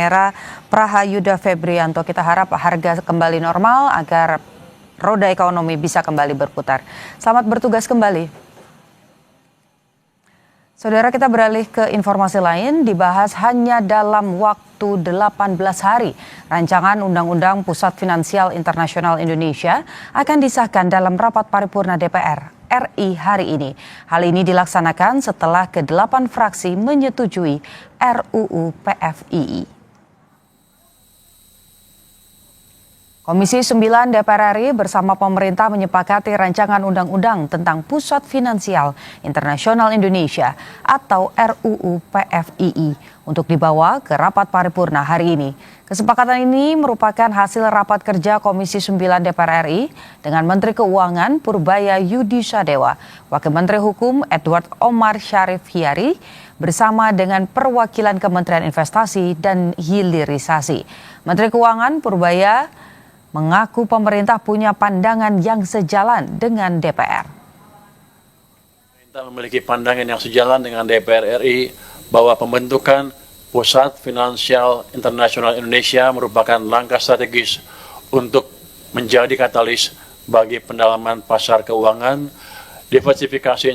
Era Prahayuda Febrianto, kita harap harga kembali normal agar roda ekonomi bisa kembali berputar. Selamat bertugas kembali. Saudara, kita beralih ke informasi lain, dibahas hanya dalam waktu 18 hari. Rancangan Undang-Undang Pusat Finansial Internasional Indonesia akan disahkan dalam rapat paripurna DPR RI hari ini. Hal ini dilaksanakan setelah ke-8 fraksi menyetujui RUU PFII. Komisi 9 DPR RI bersama pemerintah menyepakati rancangan undang-undang tentang Pusat Finansial Internasional Indonesia atau RUU PFII untuk dibawa ke rapat paripurna hari ini. Kesepakatan ini merupakan hasil rapat kerja Komisi 9 DPR RI dengan Menteri Keuangan Purbaya Yudi Sadewa, Wakil Menteri Hukum Edward Omar Syarif Hiyari, bersama dengan perwakilan Kementerian Investasi dan Hilirisasi. Menteri Keuangan Purbaya mengaku pemerintah punya pandangan yang sejalan dengan DPR. Pemerintah memiliki pandangan yang sejalan dengan DPR RI bahwa pembentukan Pusat Finansial Internasional Indonesia merupakan langkah strategis untuk menjadi katalis bagi pendalaman pasar keuangan, diversifikasi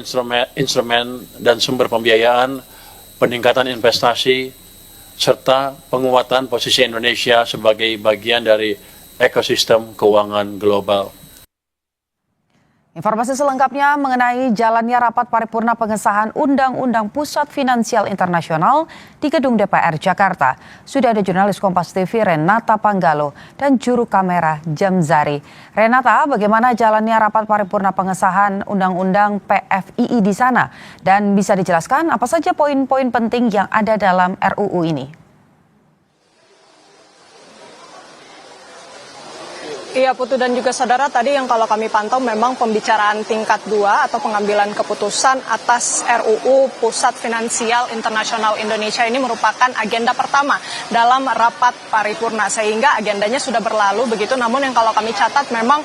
instrumen dan sumber pembiayaan, peningkatan investasi, serta penguatan posisi Indonesia sebagai bagian dari ekosistem keuangan global. Informasi selengkapnya mengenai jalannya rapat paripurna pengesahan Undang-Undang Pusat Finansial Internasional di Gedung DPR Jakarta. Sudah ada jurnalis Kompas TV Renata Panggalo dan juru kamera Jamzari. Renata, bagaimana jalannya rapat paripurna pengesahan Undang-Undang PFII di sana? Dan bisa dijelaskan apa saja poin-poin penting yang ada dalam RUU ini? Iya Putu dan juga saudara, tadi yang kalau kami pantau memang pembicaraan tingkat 2 atau pengambilan keputusan atas RUU Pusat Finansial Internasional Indonesia ini merupakan agenda pertama dalam rapat paripurna, sehingga agendanya sudah berlalu begitu. Namun yang kalau kami catat memang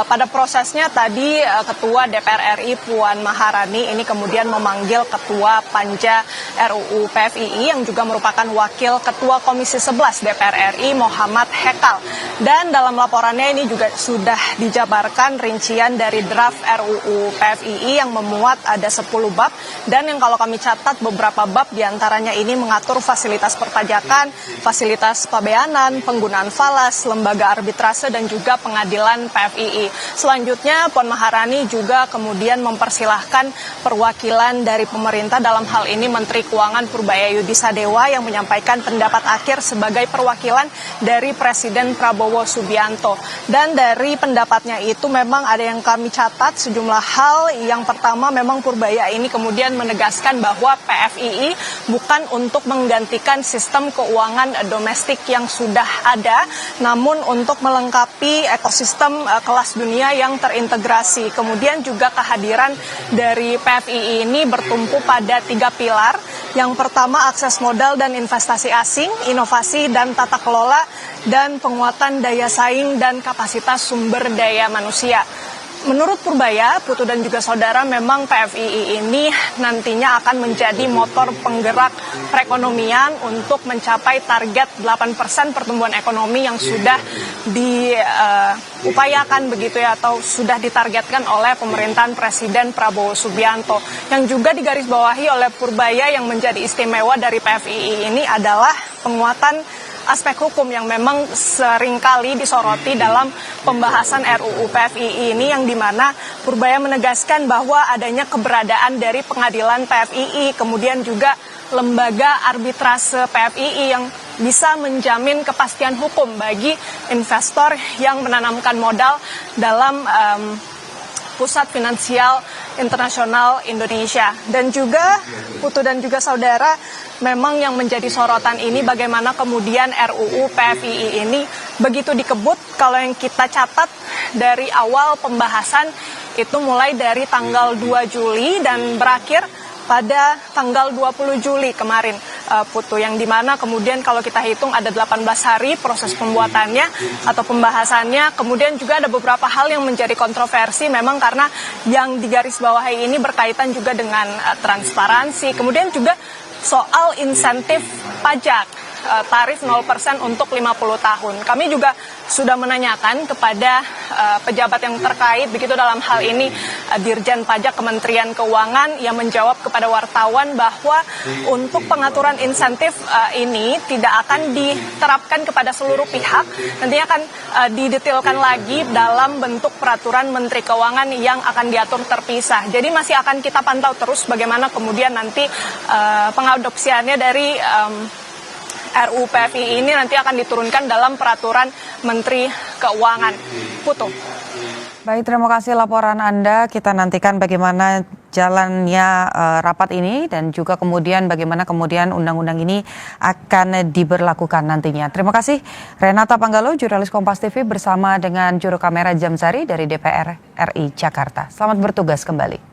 pada prosesnya tadi Ketua DPR RI Puan Maharani ini kemudian memanggil Ketua Panja RUU PFII yang juga merupakan Wakil Ketua Komisi 11 DPR RI Muhammad Hekal. Dan dalam laporan ini juga sudah dijabarkan rincian dari draft RUU PFII yang memuat ada 10 bab, dan yang kalau kami catat beberapa bab diantaranya ini mengatur fasilitas perpajakan, fasilitas pabeanan, penggunaan falas, lembaga arbitrase dan juga pengadilan PFII. Selanjutnya Puan Maharani juga kemudian mempersilahkan perwakilan dari pemerintah, dalam hal ini Menteri Keuangan Purbaya Yudi Sadewa yang menyampaikan pendapat akhir sebagai perwakilan dari Presiden Prabowo Subianto. Dan dari pendapatnya itu memang ada yang kami catat sejumlah hal. Yang pertama memang Purbaya ini kemudian menegaskan bahwa PFII bukan untuk menggantikan sistem keuangan domestik yang sudah ada, namun untuk melengkapi ekosistem kelas dunia yang terintegrasi. Kemudian juga kehadiran dari PFII ini bertumpu pada 3 pilar. Yang pertama akses modal dan investasi asing, inovasi dan tata kelola, dan penguatan daya saing dan kapasitas sumber daya manusia. Menurut Purbaya, Putu dan juga saudara, memang PFII ini nantinya akan menjadi motor penggerak perekonomian untuk mencapai target 8% pertumbuhan ekonomi yang sudah diupayakan begitu ya, atau sudah ditargetkan oleh pemerintahan Presiden Prabowo Subianto. Yang juga digarisbawahi oleh Purbaya yang menjadi istimewa dari PFII ini adalah penguatan aspek hukum yang memang seringkali disoroti dalam pembahasan RUU PFII ini, yang dimana Purbaya menegaskan bahwa adanya keberadaan dari pengadilan PFII, kemudian juga lembaga arbitrase PFII yang bisa menjamin kepastian hukum bagi investor yang menanamkan modal dalam Pusat Finansial Internasional Indonesia. Dan juga Putu dan juga saudara, memang yang menjadi sorotan ini bagaimana kemudian RUU PFII ini begitu dikebut. Kalau yang kita catat dari awal pembahasan itu mulai dari tanggal 2 Juli dan berakhir pada tanggal 20 Juli kemarin, Putu, yang dimana kemudian kalau kita hitung ada 18 hari proses pembuatannya atau pembahasannya. Kemudian juga ada beberapa hal yang menjadi kontroversi memang karena yang digarisbawahi ini berkaitan juga dengan transparansi, kemudian juga soal insentif pajak. tarif 0% untuk 50 tahun. Kami juga sudah menanyakan kepada pejabat yang terkait begitu dalam hal ini Dirjen Pajak Kementerian Keuangan yang menjawab kepada wartawan bahwa untuk pengaturan insentif ini tidak akan diterapkan kepada seluruh pihak, nantinya akan didetailkan lagi dalam bentuk peraturan Menteri Keuangan yang akan diatur terpisah. Jadi masih akan kita pantau terus bagaimana kemudian nanti pengadopsiannya dari RUU PFI ini nanti akan diturunkan dalam peraturan Menteri Keuangan. Putu. Baik, terima kasih laporan Anda. Kita nantikan bagaimana jalannya rapat ini dan juga kemudian bagaimana kemudian undang-undang ini akan diberlakukan nantinya. Terima kasih Renata Panggalo, jurnalis Kompas TV bersama dengan juru kamera Jamsari dari DPR RI Jakarta. Selamat bertugas kembali.